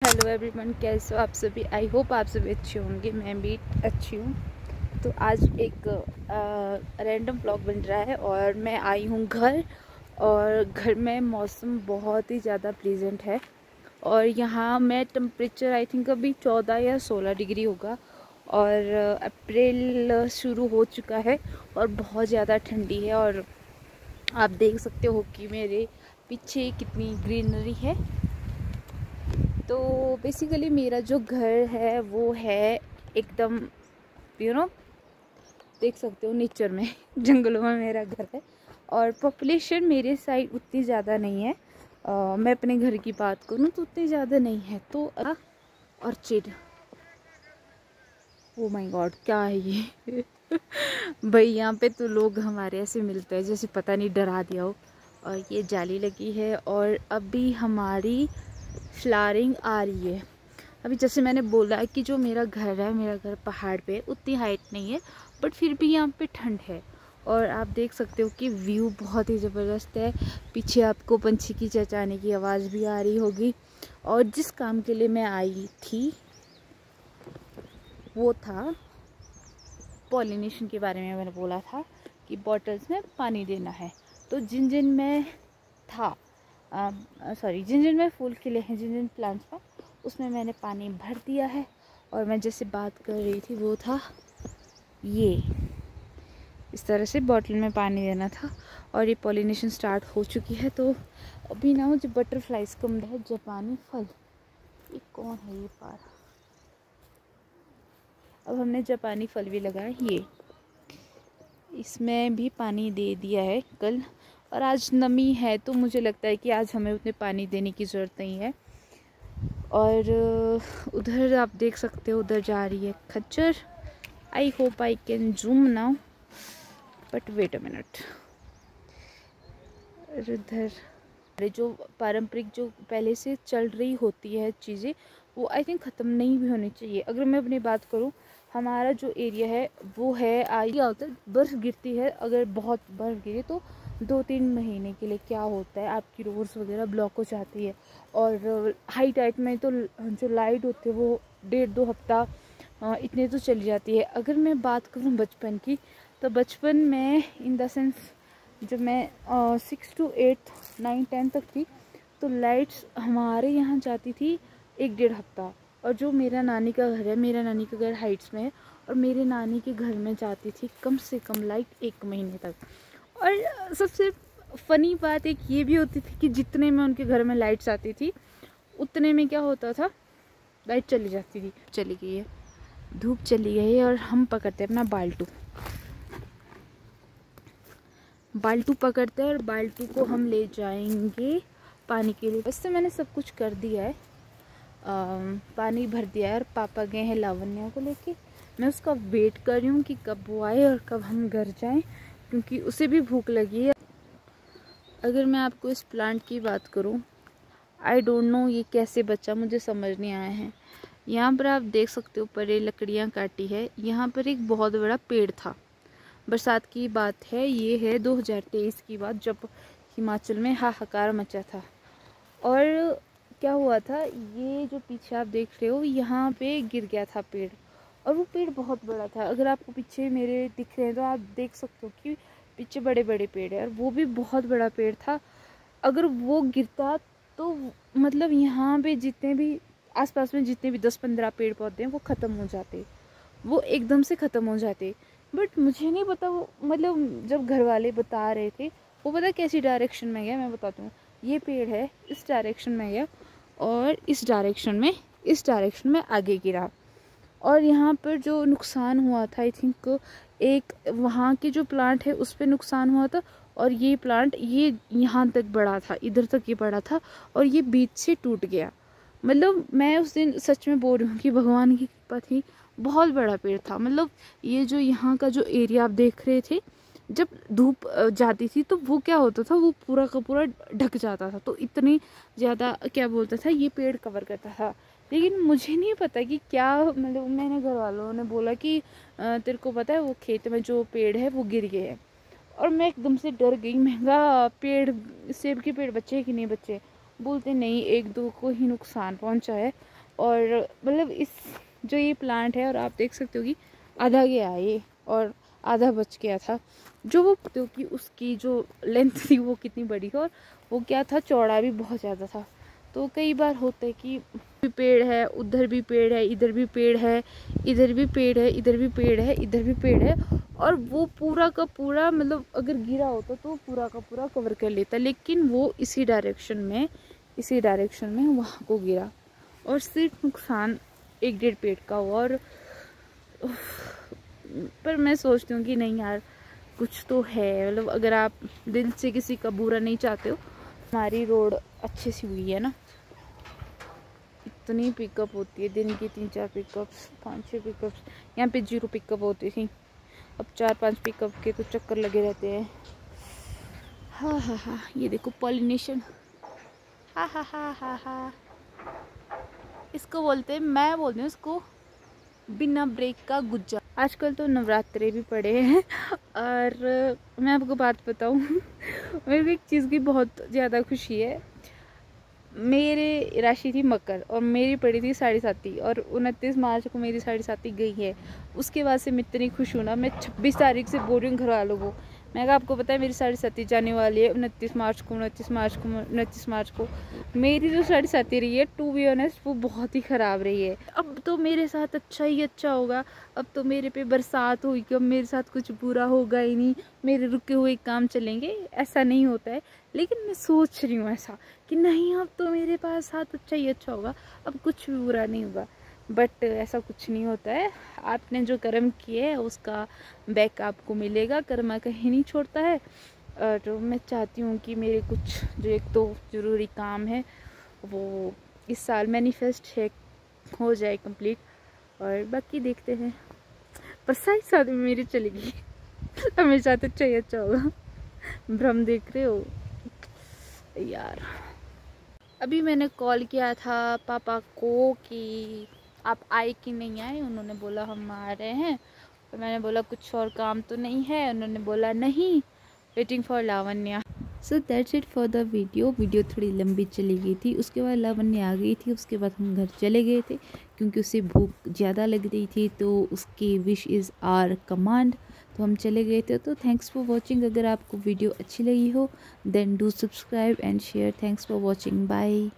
Hello everyone, कैसे हो आप सभी। आई होप आप सभी अच्छे होंगे। मैं भी अच्छी हूँ। तो आज एक रैंडम व्लॉग बन रहा है और मैं आई हूँ घर। और घर में मौसम बहुत ही ज़्यादा प्लीजेंट है। और यहाँ मैं टेम्परेचर आई थिंक अभी 14 या 16 डिग्री होगा। और अप्रैल शुरू हो चुका है और बहुत ज़्यादा ठंडी है। और आप देख सकते हो कि मेरे पीछे कितनी ग्रीनरी है। तो बेसिकली मेरा जो घर है वो है एकदम देख सकते हो नेचर में जंगलों में मेरा घर है। और पॉपुलेशन मेरे साइड उतनी ज़्यादा नहीं है। मैं अपने घर की बात करूँ तो उतनी ज़्यादा नहीं है। तो ऑर्चिड, ओ माय गॉड, क्या है ये भाई यहाँ पे तो लोग हमारे ऐसे मिलते हैं जैसे पता नहीं डरा दिया हो। और ये जाली लगी है और अभी हमारी फ्लावरिंग आ रही है। अभी जैसे मैंने बोला कि जो मेरा घर है, मेरा घर पहाड़ पे, उतनी हाइट नहीं है बट फिर भी यहाँ पे ठंड है। और आप देख सकते हो कि व्यू बहुत ही ज़बरदस्त है। पीछे आपको पंछी की चहचहाने की आवाज़ भी आ रही होगी। और जिस काम के लिए मैं आई थी वो था पॉलिनेशन के बारे में। मैंने बोला था कि बॉटल्स में पानी देना है। तो जिन जिन में था जिन जिन में फूल खिले हैं, जिन जिन प्लांट्स में, उसमें मैंने पानी भर दिया है। और मैं जैसे बात कर रही थी वो था ये, इस तरह से बॉटल में पानी देना था। और ये पॉलिनेशन स्टार्ट हो चुकी है। तो अभी ना मुझे बटरफ्लाइज का मिला है जापानी फल। ये कौन है ये पार। अब हमने जापानी फल भी लगाया। ये इसमें भी पानी दे दिया है कल। और आज नमी है तो मुझे लगता है कि आज हमें उतने पानी देने की ज़रूरत नहीं है। और उधर आप देख सकते हो, उधर जा रही है खच्चर। I hope I can zoom now, but wait a minute. उधर जो पारंपरिक जो पहले से चल रही होती है चीज़ें, वो आई थिंक ख़त्म नहीं भी होनी चाहिए। अगर मैं अपनी बात करूँ, हमारा जो एरिया है वो है क्या होता है, बर्फ़ गिरती है। अगर बहुत बर्फ़ गिरे तो 2-3 महीने के लिए क्या होता है, आपकी रोड्स वगैरह ब्लॉक हो जाती है। और हाई टाइड में तो जो लाइट होती है वो 1.5-2 हफ्ता इतने तो चली जाती है। अगर मैं बात करूँ बचपन की, तो बचपन में इन द सेंस जब मैं 6 to 8 9 10 तक थी, तो लाइट्स हमारे यहाँ जाती थी 1-1.5 हफ्ता। और जो मेरा नानी का घर है, मेरा नानी का घर हाइट्स में है, और मेरे नानी के घर में जाती थी कम से कम लाइट 1 महीने तक। और सबसे फ़नी बात एक ये भी होती थी कि जितने में उनके घर में लाइट्स आती थी, उतने में क्या होता था, लाइट चली जाती थी। चली गई है, धूप चली गई है। और हम पकड़ते अपना बाल्टू पकड़ते हैं और बाल्टू को हम ले जाएंगे पानी के लिए। वैसे मैंने सब कुछ कर दिया है, पानी भर दिया है। और पापा गए हैं लावण्या को लेके। मैं उसका वेट कर रही हूँ कि कब वो आए और कब हम घर जाएं, क्योंकि उसे भी भूख लगी है। अगर मैं आपको इस प्लांट की बात करूँ, आई डोंट नो ये कैसे बचा, मुझे समझ नहीं आया है। यहाँ पर आप देख सकते हो ऊपर ये लकड़ियाँ काटी है। यहाँ पर एक बहुत बड़ा पेड़ था। बरसात की बात है, ये है 2023 की बात, जब हिमाचल में हाहाकार मचा था। और क्या हुआ था, ये जो पीछे आप देख रहे हो, यहाँ पे गिर गया था पेड़। और वो पेड़ बहुत बड़ा था। अगर आपको पीछे मेरे दिख रहे हैं तो आप देख सकते हो कि पीछे बड़े बड़े पेड़ है, और वो भी बहुत बड़ा पेड़ था। अगर वो गिरता तो मतलब यहाँ पे जितने भी आसपास में जितने भी 10-15 पेड़ पौधे हैं वो ख़त्म हो जाते, वो एकदम से ख़त्म हो जाते। बट मुझे नहीं पता, वो मतलब जब घर वाले बता रहे थे, वो पता कैसी डायरेक्शन में गया, मैं बताती हूँ। ये पेड़ है, इस डायरेक्शन में गया और इस डायरेक्शन में आगे गिरा। और यहाँ पर जो नुकसान हुआ था, आई थिंक एक वहाँ के जो प्लांट है उस पर नुकसान हुआ था। और ये प्लांट ये यहाँ तक बढ़ा था, इधर तक ये बढ़ा था, और ये बीच से टूट गया। मतलब मैं उस दिन सच में बोल रही हूँ कि भगवान की कृपा थी। बहुत बड़ा पेड़ था। मतलब ये जो यहाँ का जो एरिया आप देख रहे थे, जब धूप जाती थी तो वो क्या होता था, वो पूरा का पूरा ढक जाता था। तो इतनी ज़्यादा क्या बोलता था, ये पेड़ कवर करता था। लेकिन मुझे नहीं पता कि क्या, मतलब मैंने घर वालों ने बोला कि तेरे को पता है वो खेत में जो पेड़ है वो गिर गए हैं। और मैं एकदम से डर गई। महंगा पेड़, सेब के पेड़ बच्चे कि नहीं बच्चे। बोलते नहीं, एक दो को ही नुकसान पहुंचा है। और मतलब इस जो ये प्लांट है, और आप देख सकते हो कि आधा गया है ये और आधा बच गया था। जो वो क्योंकि उसकी जो लेंथ थी वो कितनी बड़ी है, और वो क्या था, चौड़ा भी बहुत ज़्यादा था। तो कई बार होता है कि भी पेड़ है, उधर भी पेड़ है, इधर भी पेड़ है, इधर भी पेड़ है, इधर भी पेड़ है, इधर भी पेड़ है, और वो पूरा का पूरा मतलब अगर गिरा होता तो पूरा का पूरा कवर कर लेता, लेकिन वो इसी डायरेक्शन में वहाँ को गिरा और सिर्फ नुकसान 1-1.5 पेड़ का हुआ। और पर मैं सोचती हूँ कि नहीं यार, कुछ तो है, मतलब अगर आप दिल से किसी का बुरा नहीं चाहते हो। हमारी रोड अच्छे से हुई है ना, इतनी पिकअप होती है दिन की, 3-4 पिकअप्स, 5-6 पिकअप्स। यहाँ पे 0 पिकअप होती थी, अब 4-5 पिकअप के तो चक्कर लगे रहते हैं। हाँ हाँ हाँ, ये देखो पॉलिनेशन, हाँ हाँ हाँ हाँ हाँ, इसको बोलते हैं, मैं बोलती हूँ इसको बिना ब्रेक का गुज्जा। आजकल तो नवरात्रे भी पड़े हैं और मैं आपको बात बताऊँ मेरे को एक चीज़ की बहुत ज़्यादा खुशी है। मेरे राशि थी मकर और मेरी पड़ी थी 7.5 और 29 मार्च को मेरी 7.5 गई है। उसके बाद से मैं इतनी खुश हूँ ना, मैं 26 तारीख से बोल रही हूँ घर वालों को, मैं कहा आपको पता है मेरी 7.5 जाने वाली है 29 मार्च को। मेरी जो 7.5 रही है, टू बी ऑनेस्ट, वो बहुत ही ख़राब रही है। अब तो मेरे साथ अच्छा ही अच्छा होगा, अब तो मेरे पे बरसात होगी, अब मेरे साथ कुछ बुरा होगा ही नहीं, मेरे रुके हुए काम चलेंगे, ऐसा नहीं होता है। लेकिन मैं सोच रही हूँ ऐसा कि नहीं, अब तो मेरे पास साथ अच्छा ही अच्छा होगा, अब कुछ भी बुरा नहीं होगा। बट ऐसा कुछ नहीं होता है। आपने जो कर्म किए है उसका बैक आपको मिलेगा, कर्मा कहीं नहीं छोड़ता है। और मैं चाहती हूँ कि मेरे कुछ जो एक तो ज़रूरी काम है वो इस साल मैनिफेस्ट है, हो जाए कंप्लीट, और बाकी देखते हैं। पर साथ में मेरी चलेगी हमेशा तो अच्छा ही अच्छा होगा। भ्रम देख रहे हो यार। अभी मैंने कॉल किया था पापा को कि आप आए कि नहीं आए, उन्होंने बोला हम आ रहे हैं। तो मैंने बोला कुछ और काम तो नहीं है, उन्होंने बोला नहीं, waiting for Lavanya. So that's it for the video थोड़ी लंबी चली गई थी। उसके बाद लावण्य आ गई थी, उसके बाद हम घर चले गए थे क्योंकि उसे भूख ज़्यादा लग रही थी, तो उसकी विश इज़ आर कमांड, तो हम चले गए थे। तो थैंक्स फॉर वॉचिंग। अगर आपको वीडियो अच्छी लगी हो then do subscribe and share. Thanks for watching, bye.